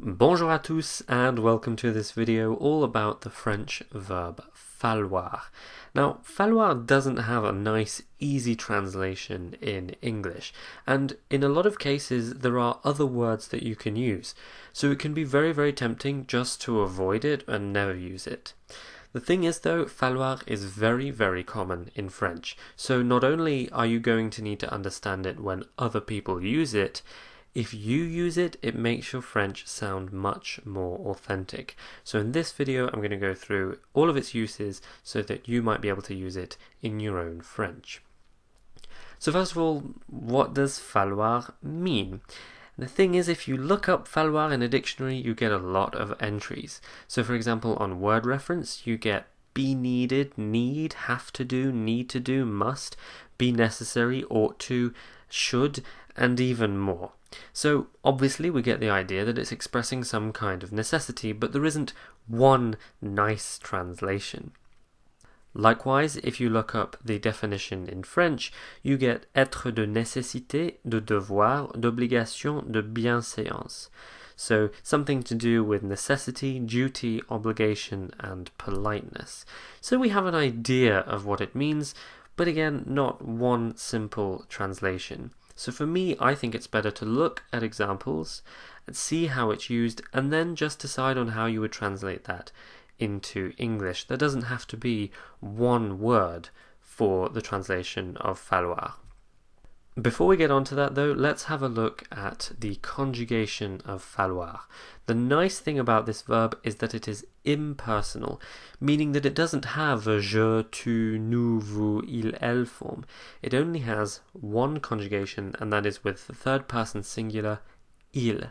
Bonjour à tous and welcome to this video all about the French verb falloir. Now, falloir doesn't have a nice, easy translation in English, and in a lot of cases there are other words that you can use, so it can be very, very tempting just to avoid it and never use it. The thing is though, falloir is very, very common in French, so not only are you going to need to understand it when other people use it, if you use it, it makes your French sound much more authentic. So in this video, I'm going to go through all of its uses so that you might be able to use it in your own French. So first of all, what does falloir mean? The thing is, if you look up falloir in a dictionary, you get a lot of entries. So for example, on word reference, you get be needed, need, have to do, need to do, must, be necessary, ought to, should, and even more. So obviously we get the idea that it's expressing some kind of necessity, but there isn't one nice translation. Likewise, if you look up the definition in French, you get être de nécessité, de devoir, d'obligation, de bienséance. So something to do with necessity, duty, obligation, and politeness. So we have an idea of what it means, but again, not one simple translation. So for me, I think it's better to look at examples and see how it's used and then just decide on how you would translate that into English. There doesn't have to be one word for the translation of falloir. Before we get on to that though, let's have a look at the conjugation of falloir. The nice thing about this verb is that it is impersonal, meaning that it doesn't have a je, tu, nous, vous, il, elle form. It only has one conjugation, and that is with the third person singular, il.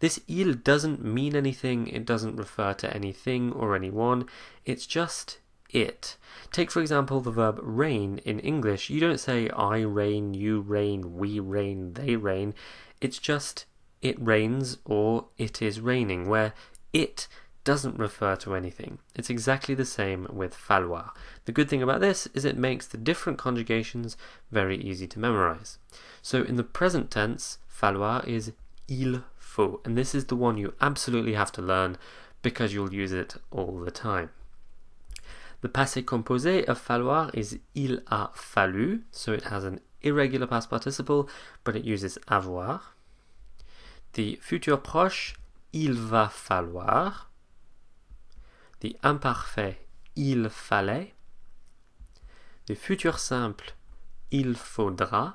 This il doesn't mean anything, it doesn't refer to anything or anyone, it's just it. Take for example the verb rain in English. You don't say I rain, you rain, we rain, they rain. It's just it rains or it is raining, where it doesn't refer to anything. It's exactly the same with falloir. The good thing about this is it makes the different conjugations very easy to memorize. So in the present tense, falloir is il faut, and this is the one you absolutely have to learn because you'll use it all the time. The passé composé of falloir is il a fallu, so it has an irregular past participle, but it uses avoir. The futur proche, il va falloir. The imparfait, il fallait. The futur simple, il faudra.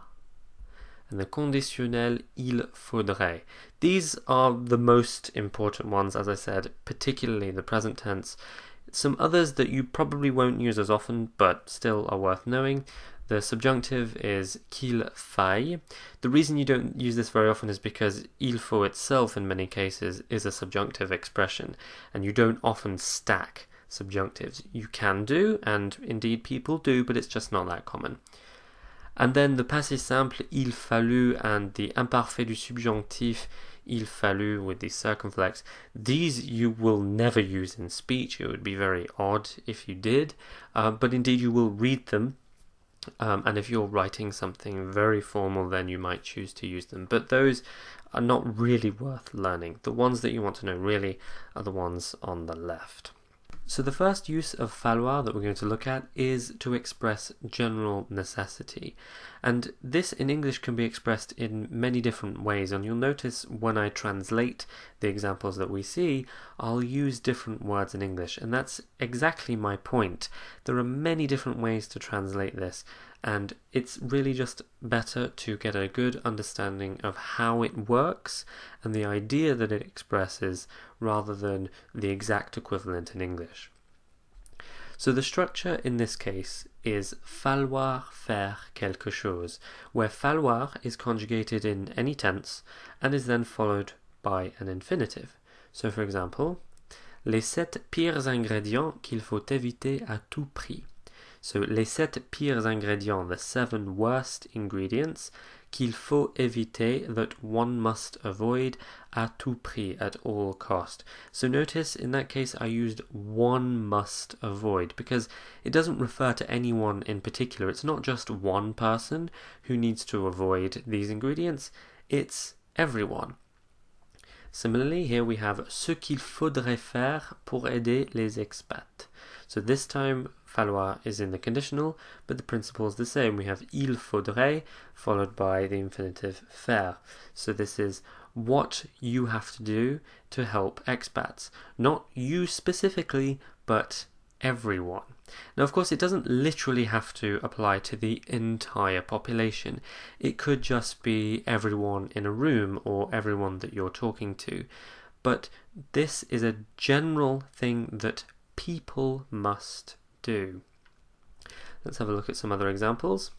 And the conditionnel, il faudrait. These are the most important ones, as I said, particularly the present tense. Some others that you probably won't use as often, but still are worth knowing. The subjunctive is qu'il faille. The reason you don't use this very often is because il faut itself in many cases is a subjunctive expression, and you don't often stack subjunctives. You can do, and indeed people do, but it's just not that common. And then the passé simple, il fallut, and the imparfait du subjonctif, il fallut with the circumflex, these you will never use in speech. It would be very odd if you did, but indeed you will read them, and if you're writing something very formal then you might choose to use them, but those are not really worth learning. The ones that you want to know really are the ones on the left. So the first use of falloir that we're going to look at is to express general necessity. And this in English can be expressed in many different ways, and you'll notice when I translate the examples that we see, I'll use different words in English, and that's exactly my point. There are many different ways to translate this, and it's really just better to get a good understanding of how it works and the idea that it expresses rather than the exact equivalent in English. So the structure in this case is falloir faire quelque chose, where falloir is conjugated in any tense and is then followed by an infinitive. So for example, les 7 pires ingrédients qu'il faut éviter à tout prix. So les 7 pires ingrédients, the 7 worst ingredients, qu'il faut éviter, that one must avoid, à tout prix, at all cost. So notice in that case I used one must avoid because it doesn't refer to anyone in particular. It's not just one person who needs to avoid these ingredients, it's everyone. Similarly, here we have ce qu'il faudrait faire pour aider les expats. So this time, falloir is in the conditional, but the principle is the same. We have il faudrait followed by the infinitive faire. So this is what you have to do to help expats. Not you specifically, but everyone. Now, of course, it doesn't literally have to apply to the entire population. It could just be everyone in a room or everyone that you're talking to. But this is a general thing that people must do. Let's have a look at some other examples.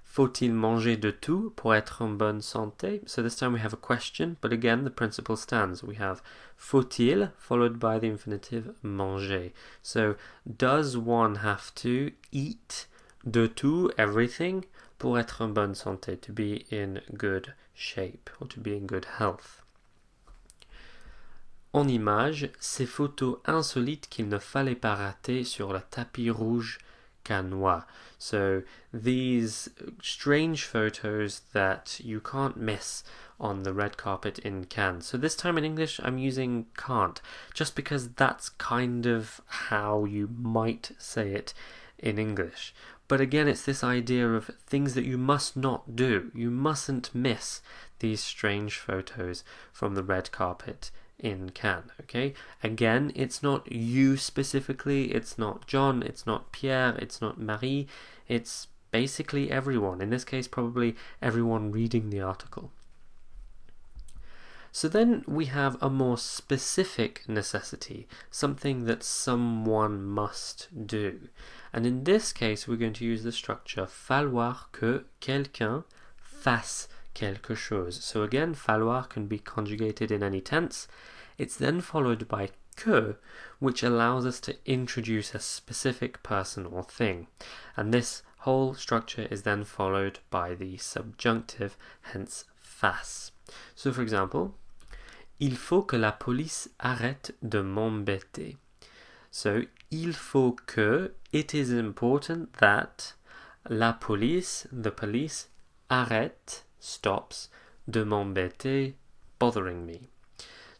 Faut-il manger de tout pour être en bonne santé? So this time we have a question, but again the principle stands. We have faut-il followed by the infinitive manger. So does one have to eat de tout, everything, pour être en bonne santé, to be in good shape or to be in good health? En image, ces photos insolites qu'il ne fallait pas rater sur le tapis rouge cannois. So these strange photos that you can't miss on the red carpet in Cannes. So this time in English I'm using can't, just because that's kind of how you might say it in English. But again, it's this idea of things that you must not do. You mustn't miss these strange photos from the red carpet in Cannes, okay? Again, it's not you specifically, it's not John, it's not Pierre, it's not Marie, it's basically everyone. In this case, probably everyone reading the article. So then we have a more specific necessity, something that someone must do. And in this case, we're going to use the structure falloir que quelqu'un fasse quelque chose. So again, falloir can be conjugated in any tense. It's then followed by que, which allows us to introduce a specific person or thing. And this whole structure is then followed by the subjunctive, hence fasse. So for example, il faut que la police arrête de m'embêter. So il faut que, it is important that la police, the police, arrête, stops, de m'embêter, bothering me.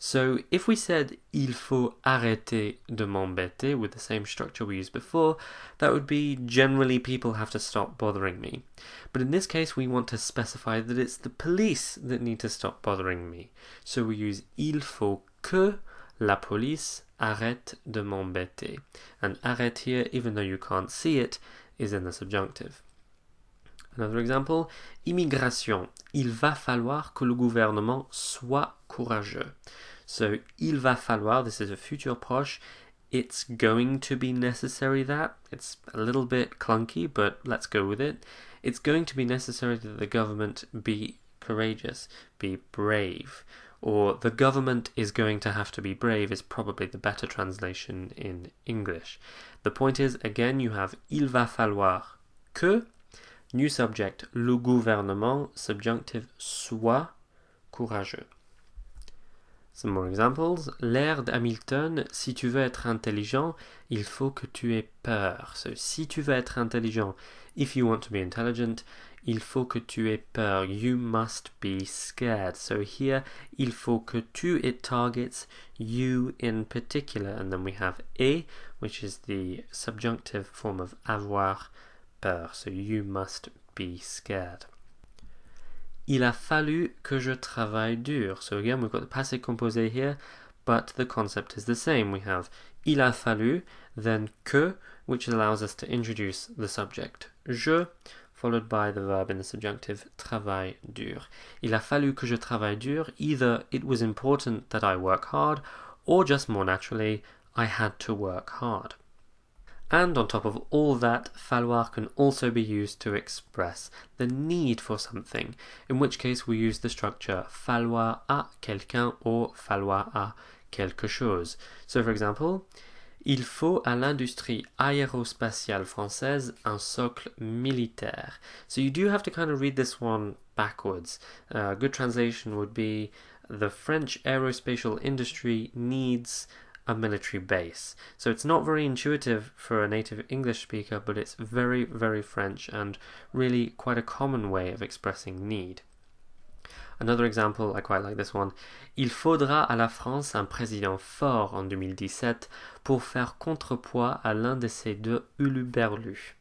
So if we said il faut arrêter de m'embêter with the same structure we used before, that would be generally people have to stop bothering me. But in this case we want to specify that it's the police that need to stop bothering me. So we use il faut que la police arrête de m'embêter. And arrête here, even though you can't see it, is in the subjunctive. Another example, immigration. Il va falloir que le gouvernement soit courageux. So, il va falloir, this is a future proche, it's going to be necessary that. It's a little bit clunky, but let's go with it. It's going to be necessary that the government be courageous, be brave. Or the government is going to have to be brave is probably the better translation in English. The point is, again, you have il va falloir que, new subject, le gouvernement, subjunctive, soit courageux. Some more examples. L'air d'Hamilton, si tu veux être intelligent, il faut que tu aies peur. So, si tu veux être intelligent, if you want to be intelligent, il faut que tu aies peur. You must be scared. So here, il faut que tu, it targets you in particular. And then we have et, which is the subjunctive form of avoir peur. So you must be scared. Il a fallu que je travaille dur. So again, we've got the passé composé here, but the concept is the same. We have il a fallu, then que, which allows us to introduce the subject je, followed by the verb in the subjunctive travaille dur. Il a fallu que je travaille dur. Either it was important that I work hard, or just more naturally, I had to work hard. And on top of all that, falloir can also be used to express the need for something, in which case we use the structure falloir à quelqu'un or falloir à quelque chose. So for example, il faut à l'industrie aérospatiale française un socle militaire. So you do have to kind of read this one backwards. A good translation would be the French aerospatial industry needs a military base. So it's not very intuitive for a native English speaker, but it's very, very French and really quite a common way of expressing need. Another example, I quite like this one. Il faudra à la France un président fort en 2017 pour faire contrepoids à l'un de ces deux huluberlus.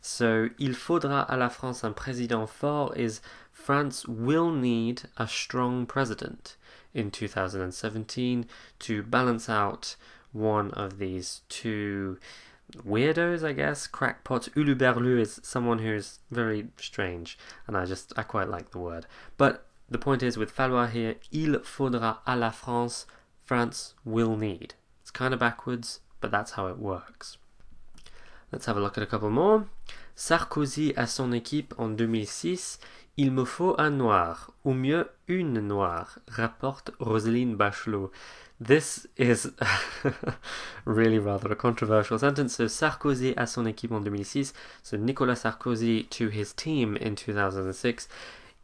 So, il faudra à la France un président fort is France will need a strong president in 2017 to balance out one of these two weirdos, I guess. Crackpots. Huluberlu is someone who's very strange, and I quite like the word. But the point is, with falloir here, il faudra à la France, France will need. It's kind of backwards, but that's how it works. Let's have a look at a couple more. Sarkozy à son équipe en 2006, il me faut un noir, ou mieux une noire, rapporte Roselyne Bachelot. This is really rather a controversial sentence. So Sarkozy à son équipe en 2006, so Nicolas Sarkozy to his team in 2006,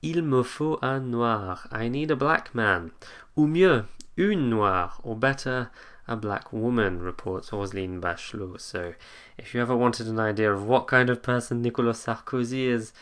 il me faut un noir, I need a black man, ou mieux, une noire, or better, a black woman, reports Roselyne Bachelot. So if you ever wanted an idea of what kind of person Nicolas Sarkozy is,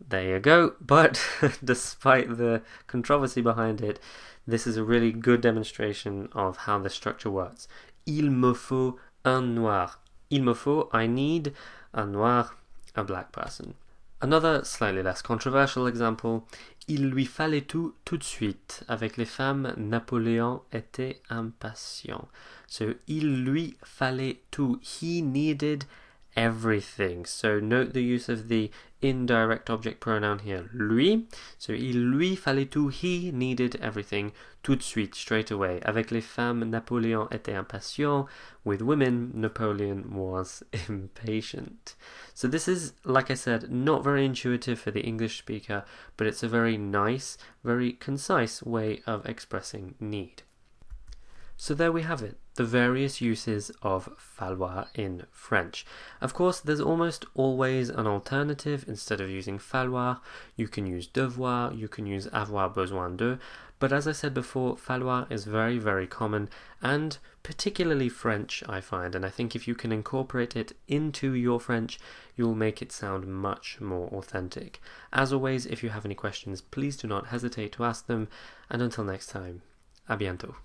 there you go. But despite the controversy behind it, this is a really good demonstration of how the structure works. Il me faut un noir. Il me faut, I need, un noir, a black person. Another slightly less controversial example, il lui fallait tout de suite. Avec les femmes, Napoléon était impatient. So, il lui fallait tout. He needed everything. So, note the use of the indirect object pronoun here, lui. So, il lui fallait tout. He needed everything tout de suite, straight away. Avec les femmes, Napoléon était impatient. With women, Napoleon was impatient. So this is, like I said, not very intuitive for the English speaker, but it's a very nice, very concise way of expressing need. So there we have it, the various uses of falloir in French. Of course, there's almost always an alternative. Instead of using falloir, you can use devoir, you can use avoir besoin de, but as I said before, falloir is very, very common, and particularly French, I find, and I think if you can incorporate it into your French, you'll make it sound much more authentic. As always, if you have any questions, please do not hesitate to ask them, and until next time, à bientôt.